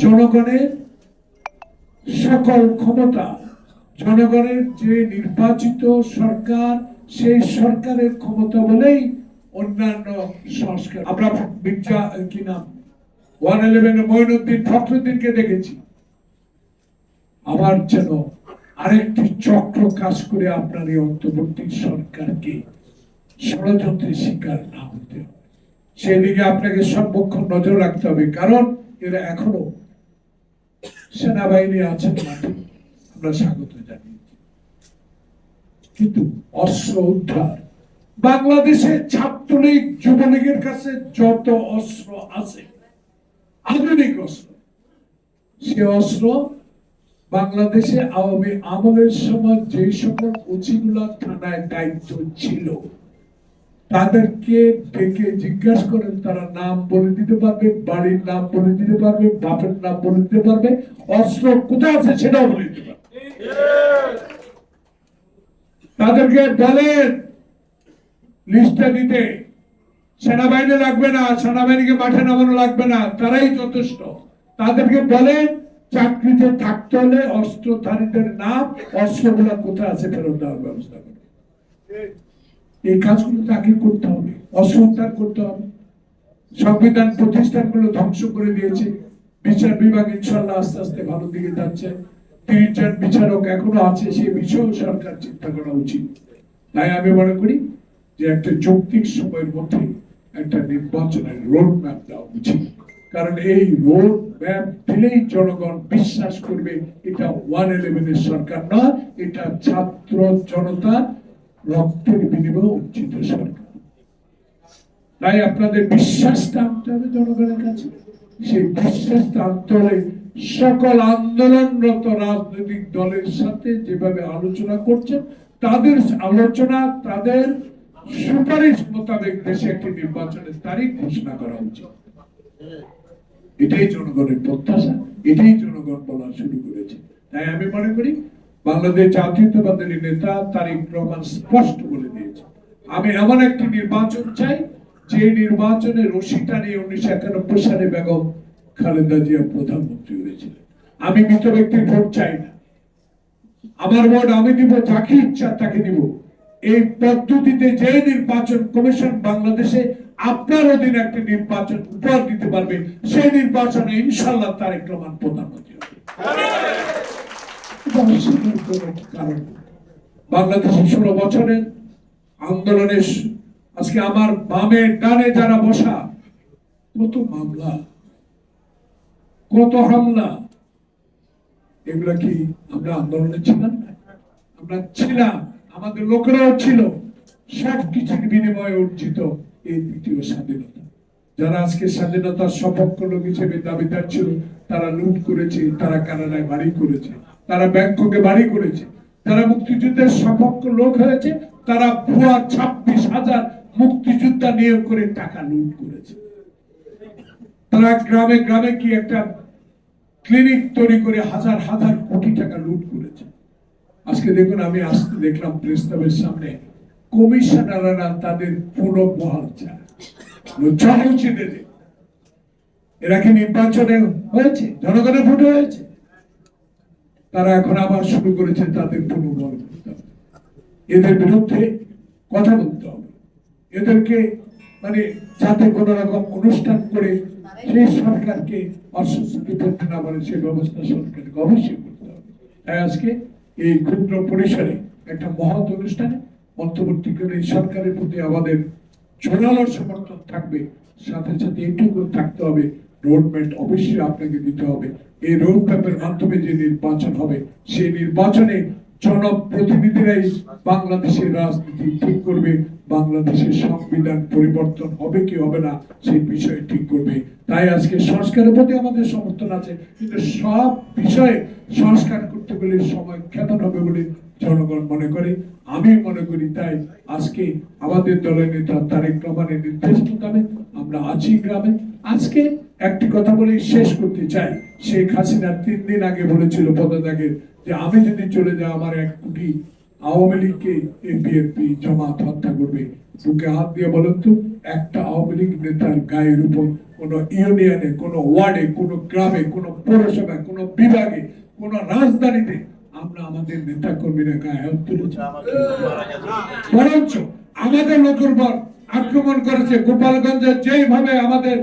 জনগণের সকল ক্ষমতা, জনগণের যে নির্বাচিত সরকার, সেই সরকারের ক্ষমতা বলেই অন্যান্য সংস্কার। আমরা মির্জা কি নাম 111 মঈনুদ্দিন ফখরুদ্দিনকে দেখেছি, আবার যেন আরেকটি চক্র কাজ করে আপনার এই অন্তর্বর্তী সরকারকে ষড়যন্ত্রের শিকার না হতে হবে, সেদিকে আপনাকে সর্বক্ষণ নজর রাখতে হবে। কারণ এরা এখনো সেনাবাহিনী আছেন মাঠে, আমরা স্বাগত জানিয়েছি, কিন্তু অস্ত্র উদ্ধার বাংলাদেশের ছাত্রলীগ যুবলীগের কাছে যত অস্ত্র আছে, আধুনিক অস্ত্র, সে অস্ত্র বাংলাদেশে আওয়ামী আমলের সময় যে সকল ওসিগুলা থানায় দায়িত্ব ছিল তাদেরকে ডেকে জিজ্ঞাসা করেন, তারা নাম বলে দিতে পারবে, বাড়ির নাম বলে দিতে পারবে, বাপের নাম বলে দিতে পারবে, অস্ত্র কোথায় আছে সেটাও বলে দিতে পারবে। তাদেরকে বলেন লিস্টটা দিতে, সেনাবাহিনী লাগবে না, সেনাবাহিনীকে মাঠে নামানো লাগবে না, তারাই যথেষ্ট। তাদেরকে বলেন চাকরিতে থাকতে হলে অস্ত্রধারীদের নাম, অস্ত্রগুলা কোথায় আছে ফেরত দেওয়ার ব্যবস্থা করে। এই কাজগুলো তাকে করতে হবে, অস্ত্র উদ্ধার করতে হবে। সংবিধান প্রতিষ্ঠানগুলো ধ্বংস করে দিয়েছে, বিচার বিভাগ ইনশাল্লাহ আস্তে আস্তে ভালো দিকে যাচ্ছে, 30 জন বিচারক এখনো আছে, সেই বিষয়েও সরকার চিন্তা করা উচিত। তাই আমি মনে করি যে একটা যৌক্তিক সময়ের মধ্যে একটা নির্বাচনের রোড ম্যাপ দেওয়া উচিত। কারণ এই রোড ম্যাপ দিলেই জনগণ বিশ্বাস করবে এটা 111 সরকার নয়, এটা ছাত্র জনতার রক্তের বিনিময়ে অর্জিত সরকার। তাই আপনাদের বিশ্বাসটা আনতে হবে জনগণের কাছে। সেই বিশ্বাসটা আনতে হলে সকল আন্দোলনরত রাজনৈতিক দলের সাথে যেভাবে আলোচনা করছেন, তাদের আলোচনা, তাদের সুপারিশ মোতাবেক দেশে একটি নির্বাচনের তারিখ ঘোষণা করা উচিত। এটাই জনগণের প্রত্যাশা, এটাই জনগণ বলা শুরু করেছে। তাই আমি মনে করি বাংলাদেশ জাতীয়তাবাদী নেতা তারেক রহমান স্পষ্ট বলে দিয়েছে, আমি এমন একটি নির্বাচন চাই যে নির্বাচনে রশি টানিয়ে 1991 সালে বেগম খালেদা জিয়া প্রধানমন্ত্রী হয়েছিলেন। আমি মৃত ব্যক্তির ভোট চাই না, আমার ভোট আমি দিব যাকে ইচ্ছা তাকে দিব। এই পদ্ধতিতে যে নির্বাচন কমিশন বাংলাদেশে আপনার অধীনে একটি নির্বাচন উপহার দিতে পারবে, সেই নির্বাচনে ইনশাল্লাহ তারেক রহমান প্রধানমন্ত্রী হবে। কারণ বাংলাদেশে 16 বছরের আন্দোলনের আজকে আমার বামে ডানে যারা বসা, কত মামলা, কত হামলা, এগুলা কি আমরা আন্দোলনে ছিলাম? আমরা ছিলাম, আমাদের লোকেরাও ছিল। সবকিছুর বিনিময়ে অর্জিত এই দ্বিতীয় স্বাধীনতা। যারা আজকে স্বাধীনতার সপক্ষ লোক হিসেবে দাবিদার ছিল, তারা লুট করেছে, তারা কানাডায় বাড়ি করেছে, তারা ব্যাংককে বাড়ি করেছে। যারা মুক্তিযুদ্ধের সপক্ষ লোক হয়েছে, তারা ভুয়া 26,000 মুক্তিযোদ্ধা নিয়োগ করে টাকা লুট করেছে। তারা গ্রামে গ্রামে কি একটা ক্লিনিক তৈরি করে হাজার হাজার কোটি টাকা লুট করেছে। আজকে দেখুন, আমি আসতে দেখলাম প্রেস ক্লাবের সামনে কমিশনাররা তাদের পুনর্বহাল চায়। এরা কি নির্বাচনে হয়েছে? জনগণের ভোটে হয়েছে? তারা এখন আবার শুরু করেছে তাদের পুনর্বহাল করতে হবে। এদের বিরুদ্ধে কথা বলতে হবে, এদেরকে মানে যাতে কোন রকম অনুষ্ঠান করে সেই সরকারকে অস্বস্তি করতে না পারে, সেই ব্যবস্থা সরকারকে অবশ্যই করতে হবে। তাই আজকে এই ক্ষুদ্র পরিসরে একটা মহৎ অনুষ্ঠানে অন্তর্বর্তীকালে সরকারের প্রতি আমাদের জোরালো সমর্থন থাকবে। সাথে সাথে এইটুকু থাকতে হবে, রোডম্যাপ অবশ্যই আপনাকে দিতে হবে। এই রোডম্যাপের মাধ্যমে যে নির্বাচন হবে, সেই নির্বাচনে জনপ্রতিনিধিরাই বাংলাদেশের রাজনীতি ঠিক করবে, বাংলাদেশের সংবিধান পরিবর্তন হবে কি হবে না সেই বিষয়ে ঠিক করবে। তাই আজকে সংস্কারের প্রতি আমাদের সমর্থন আছে, কিন্তু সব বিষয়ে সংস্কার করতে গেলে সময় ক্ষেপণ হবে বলে জনগণ মনে করে, আমি মনে করি। তাই আজকে আমাদের দলের নেতা তারেক রহমানের নির্দেশ মোতাবেক আমরা আছি গ্রামে। আজকে একটি কথা বলে শেষ করতে চাই, শেখ হাসিনা 3 দিন আগে বলেছিল পদত্যাগের, যে আমি যদি চলে যাই আমার 1 কোটি আওয়ামী লীগকে বিএনপি জামাত হত্যা করবে। বুকে হাত দিয়ে বলেন তো, একটা আওয়ামী লীগ নেতার গায়ের উপর কোন ইউনিয়নে, কোন ওয়ার্ডে, কোন গ্রামে, কোন পৌরসভায়, কোন বিভাগে, কোন রাজধানীতে আমরা আমাদের নেতা কর্মীরা গায়ে হাত তুলেছি। বরঞ্চ আমাদের লোকের উপর আক্রমণ করেছে। গোপালগঞ্জে যেইভাবে আমাদের